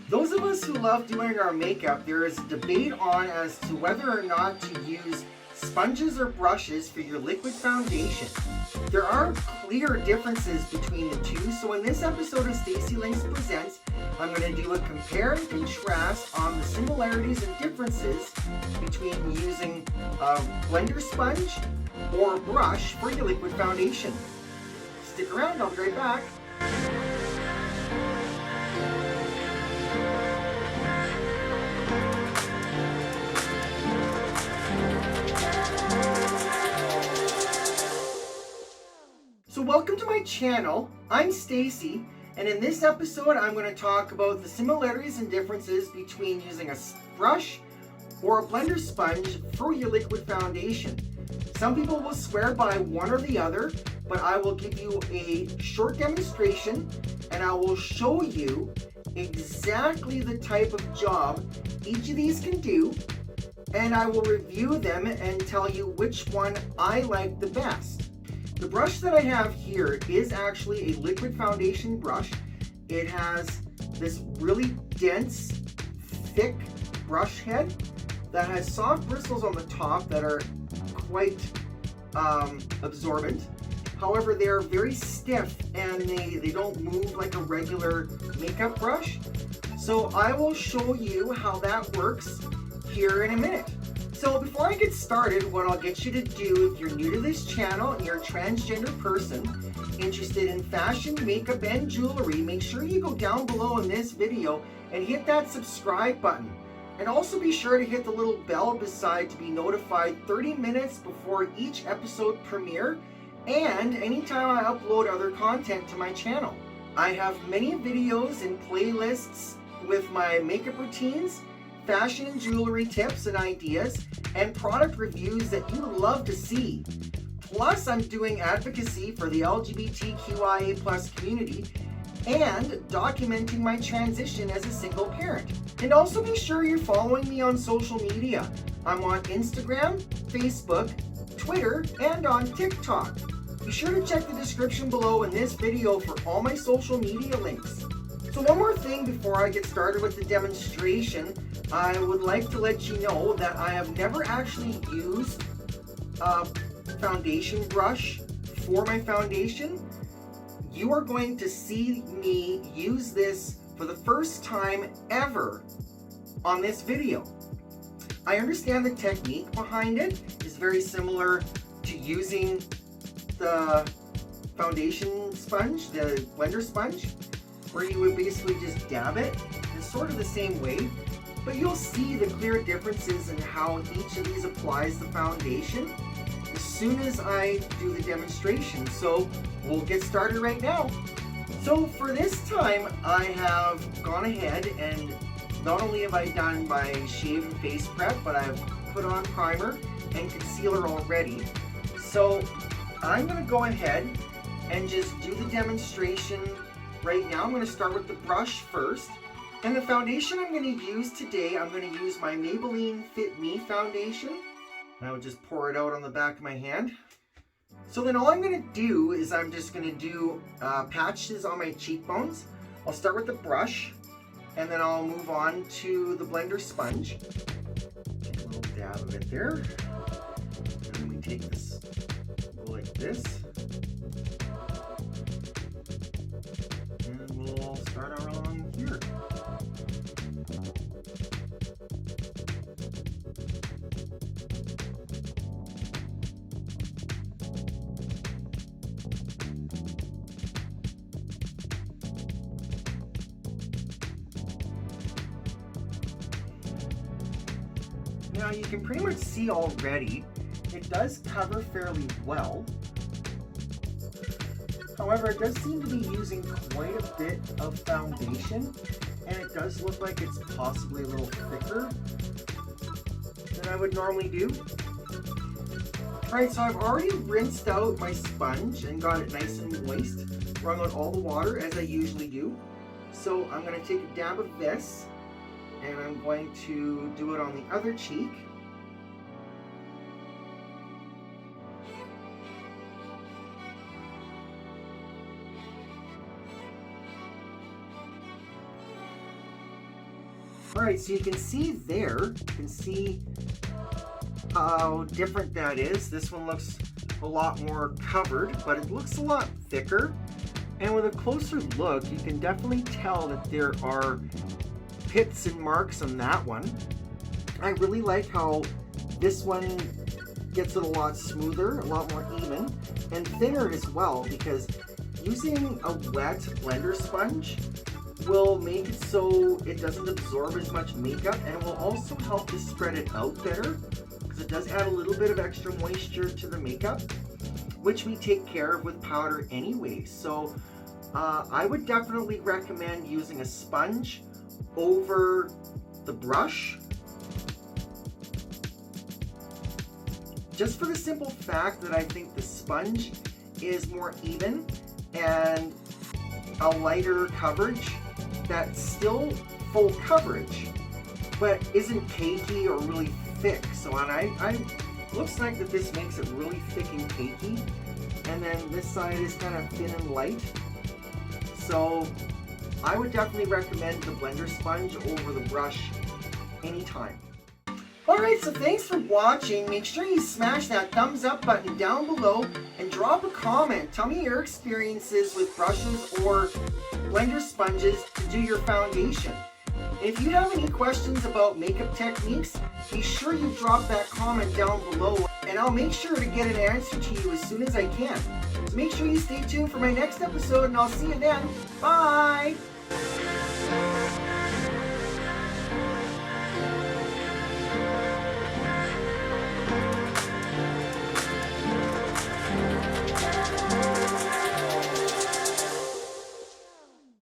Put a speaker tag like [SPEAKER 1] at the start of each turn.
[SPEAKER 1] Those of us who love doing our makeup, there is a debate on as to whether or not to use sponges or brushes for your liquid foundation. There are clear differences between the two, so in this episode of Stacy Links Presents, I'm going to do a compare and contrast on the similarities and differences between using a blender sponge or brush for your liquid foundation. Stick around, I'll be right back. So welcome to my channel. I'm Stacy, and in this episode I'm going to talk about the similarities and differences between using a brush or a blender sponge for your liquid foundation. Some people will swear by one or the other, but I will give you a short demonstration and I will show you exactly the type of job each of these can do, and I will review them and tell you which one I like the best. The brush that I have here is actually a liquid foundation brush. It has this really dense, thick brush head that has soft bristles on the top that are quite absorbent. However, they're very stiff and they don't move like a regular makeup brush. So I will show you how that works here in a minute. So before I get started, what I'll get you to do, if you're new to this channel and you're a transgender person interested in fashion, makeup, and jewelry, make sure you go down below in this video and hit that subscribe button. And also be sure to hit the little bell beside to be notified 30 minutes before each episode premiere and anytime I upload other content to my channel. I have many videos and playlists with my makeup routines, fashion and jewelry tips and ideas, and product reviews that you love to see. Plus, I'm doing advocacy for the LGBTQIA+ community and documenting my transition as a single parent. And also be sure you're following me on social media. I'm on Instagram, Facebook, Twitter, and on TikTok. Be sure to check the description below in this video for all my social media links. So one more thing before I get started with the demonstration, I would like to let you know that I have never actually used a foundation brush for my foundation. You are going to see me use this for the first time ever on this video. I understand the technique behind it is very similar to using the foundation sponge, the blender sponge, where you would basically just dab it. It's sort of the same way, but you'll see the clear differences in how each of these applies the foundation as soon as I do the demonstration. So we'll get started right now. So for this time, I have gone ahead and not only have I done my shave and face prep, but I've put on primer and concealer already. So I'm going to go ahead and just do the demonstration right now. I'm going to start with the brush first. And the foundation I'm going to use today, I'm going to use my Maybelline Fit Me foundation. And I will just pour it out on the back of my hand. So then all I'm going to do is I'm just going to do patches on my cheekbones. I'll start with the brush and then I'll move on to the blender sponge. Take a little dab of it there. And then we take this, go like this. And we'll start around here. Now you can pretty much see already, it does cover fairly well. However, it does seem to be using quite a bit of foundation, and it does look like it's possibly a little thicker than I would normally do. Alright, so I've already rinsed out my sponge and got it nice and moist, wrung out all the water as I usually do. So I'm going to take a dab of this, and I'm going to do it on the other cheek. Alright, so you can see there, you can see how different that is. This one looks a lot more covered, but it looks a lot thicker. And with a closer look, you can definitely tell that there are pits and marks on that one. I really like how this one gets it a lot smoother, a lot more even, and thinner as well, because using a wet blender sponge will make it so it doesn't absorb as much makeup, and it will also help to spread it out better, because it does add a little bit of extra moisture to the makeup, which we take care of with powder anyway. So I would definitely recommend using a sponge over the brush, just for the simple fact that I think the sponge is more even and a lighter coverage that's still full coverage, but isn't cakey or really thick. So looks like that this makes it really thick and cakey, and then this side is kind of thin and light. So I would definitely recommend the blender sponge over the brush anytime. Alright, so thanks for watching. Make sure you smash that thumbs up button down below and drop a comment. Tell me your experiences with brushes or blender sponges to do your foundation. And if you have any questions about makeup techniques, be sure you drop that comment down below, and I'll make sure to get an answer to you as soon as I can. So make sure you stay tuned for my next episode, and I'll see you then. Bye!